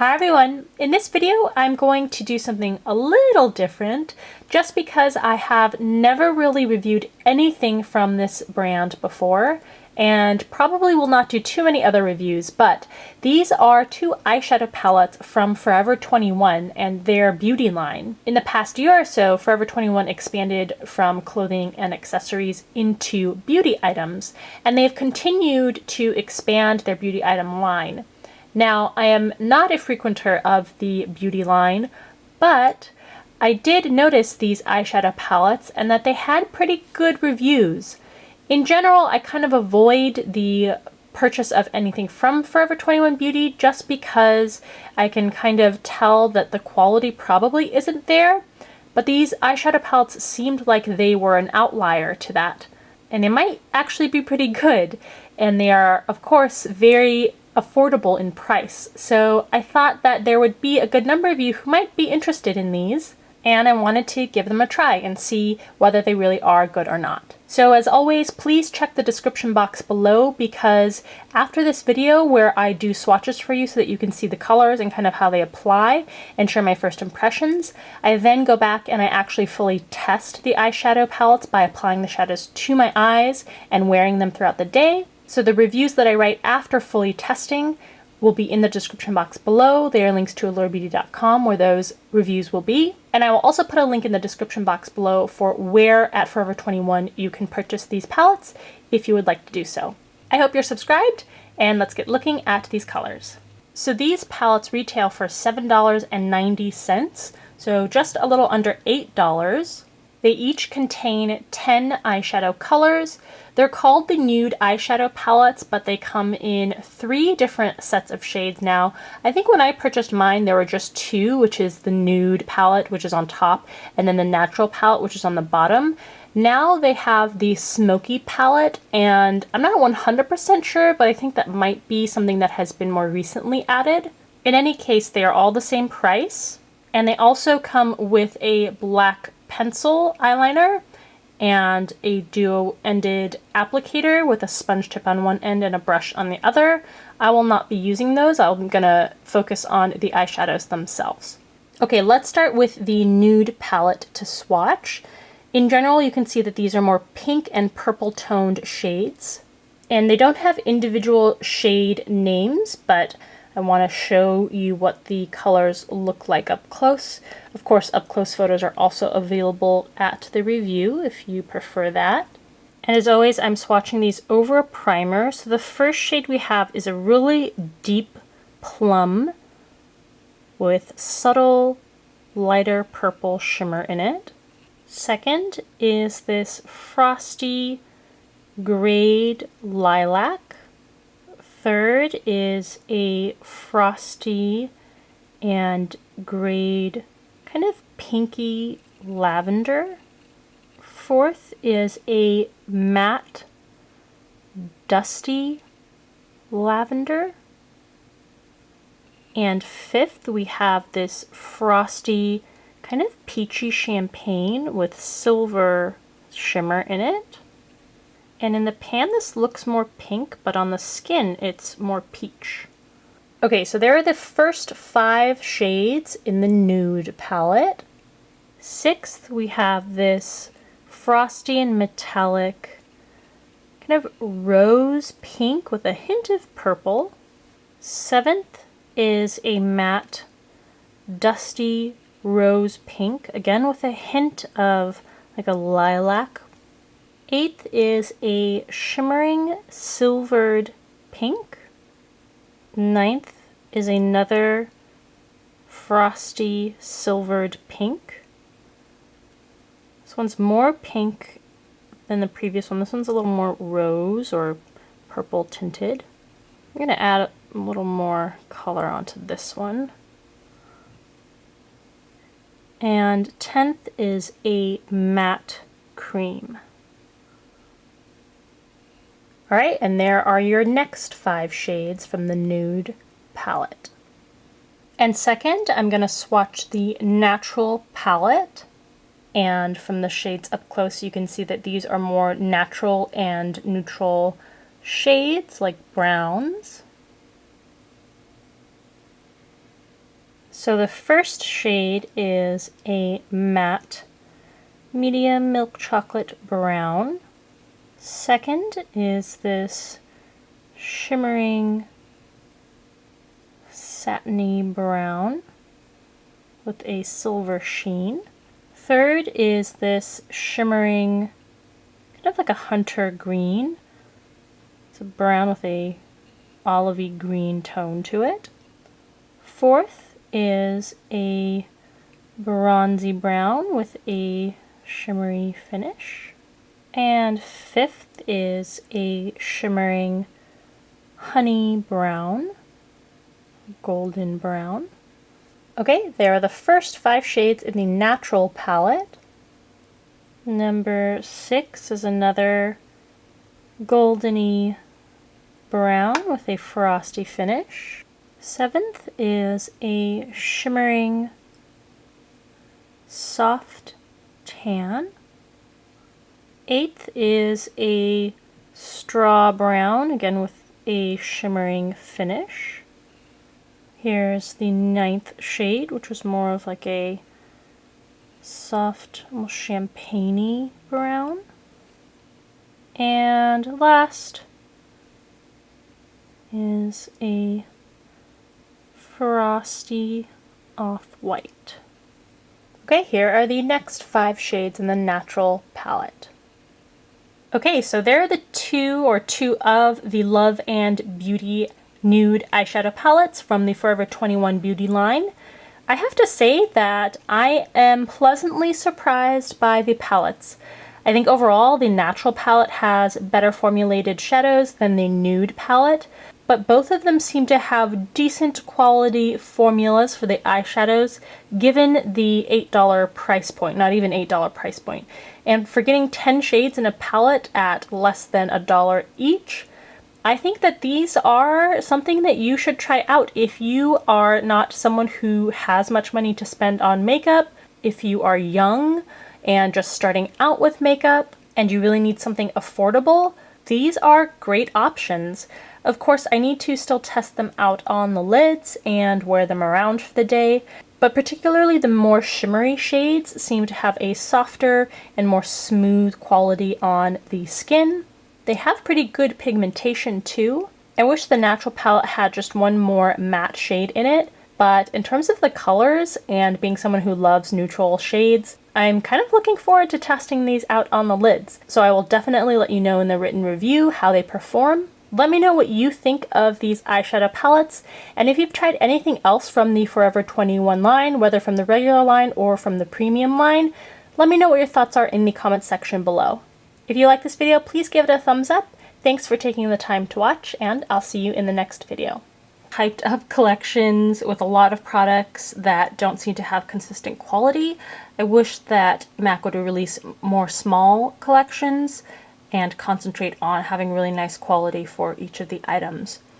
Hi everyone! In this video I'm going to do something a little different just because I have never really reviewed anything from this brand before and probably will not do too many other reviews, but these are two eyeshadow palettes from Forever 21 and their beauty line. In the past year or so, Forever 21 expanded from clothing and accessories into beauty items, and they've continued to expand their beauty item line. Now, I am not a frequenter of the beauty line, but I did notice these eyeshadow palettes and that they had pretty good reviews. In general, I kind of avoid the purchase of anything from Forever 21 Beauty just because I can kind of tell that the quality probably isn't there, but these eyeshadow palettes seemed like they were an outlier to that. And they might actually be pretty good, and they are, of course, very affordable in price. So I thought that there would be a good number of you who might be interested in these, and I wanted to give them a try and see whether they really are good or not. So as always, please check the description box below, because after this video where I do swatches for you so that you can see the colors and kind of how they apply and share my first impressions, I then go back and I actually fully test the eyeshadow palettes by applying the shadows to my eyes and wearing them throughout the day. So the reviews that I write after fully testing will be in the description box below. They are links to allurabeauty.com where those reviews will be. And I will also put a link in the description box below for where at Forever 21 you can purchase these palettes if you would like to do so. I hope you're subscribed, and let's get looking at these colors. So these palettes retail for $7.90, so just a little under $8. They each contain 10 eyeshadow colors. They're called the Nude Eyeshadow palettes, but they come in 3 different sets of shades now. I think when I purchased mine, there were just 2, which is the Nude palette, which is on top, and then the Natural palette, which is on the bottom. Now they have the Smoky palette, and I'm not 100% sure, but I think that might be something that has been more recently added. In any case, they are all the same price, and they also come with a black pencil eyeliner and a duo-ended applicator with a sponge tip on one end and a brush on the other. I will not be using those. I'm gonna focus on the eyeshadows themselves. Okay, let's start with the Nude palette to swatch. In general, you can see that these are more pink and purple toned shades, and they don't have individual shade names, but I want to show you what the colors look like up close. Of course, up close photos are also available at the review if you prefer that. And as always, I'm swatching these over a primer. So the first shade we have is a really deep plum with subtle lighter purple shimmer in it. Second is this frosty grayed lilac. Third is a frosty and grayed kind of pinky lavender. Fourth is a matte dusty lavender. And fifth, we have this frosty kind of peachy champagne with silver shimmer in it. And in the pan, this looks more pink, but on the skin, it's more peach. Okay, so there are the first 5 shades in the Nude palette. Sixth, we have this frosty and metallic kind of rose pink with a hint of purple. Seventh is a matte dusty rose pink, again with a hint of like a lilac. Eighth is a shimmering silvered pink. Ninth is another frosty silvered pink. This one's more pink than the previous one. This one's a little more rose or purple tinted. I'm going to add a little more color onto this one. And 10th is a matte cream. Alright, and there are your next 5 shades from the Nude palette. And second, I'm going to swatch the Natural palette. And from the shades up close, you can see that these are more natural and neutral shades, like browns. So the first shade is a matte medium milk chocolate brown. Second is this shimmering satiny brown with a silver sheen. Third is this shimmering, kind of like a hunter green. It's a brown with a olivey green tone to it. Fourth is a bronzy brown with a shimmery finish. And fifth is a shimmering honey brown, golden brown. Okay, there are the first 5 shades in the natural palette. Number 6 is another goldeny brown with a frosty finish. 7th is a shimmering soft tan. 8th is a straw brown, again with a shimmering finish. Here's the 9th shade, which was more of like a soft, almost champagne-y brown. And last is a frosty off-white. Okay, here are the next 5 shades in the natural palette. Okay, so there are the two of the Love and Beauty nude eyeshadow palettes from the Forever 21 Beauty line. I have to say that I am pleasantly surprised by the palettes. I think overall the natural palette has better formulated shadows than the nude palette, but both of them seem to have decent quality formulas for the eyeshadows given the $8 price point, not even $8 price point. And for getting 10 shades in a palette at less than $1 each, I think that these are something that you should try out if you are not someone who has much money to spend on makeup, if you are young and just starting out with makeup and you really need something affordable. These are great options. Of course, I need to still test them out on the lids and wear them around for the day, but particularly the more shimmery shades seem to have a softer and more smooth quality on the skin. They have pretty good pigmentation too. I wish the natural palette had just one more matte shade in it, but in terms of the colors and being someone who loves neutral shades, I'm kind of looking forward to testing these out on the lids. So I will definitely let you know in the written review how they perform. Let me know what you think of these eyeshadow palettes, and if you've tried anything else from the Forever 21 line, whether from the regular line or from the premium line, let me know what your thoughts are in the comments section below. If you like this video, please give it a thumbs up. Thanks for taking the time to watch, and I'll see you in the next video. Hyped up collections with a lot of products that don't seem to have consistent quality. I wish that MAC would release more small collections and concentrate on having really nice quality for each of the items.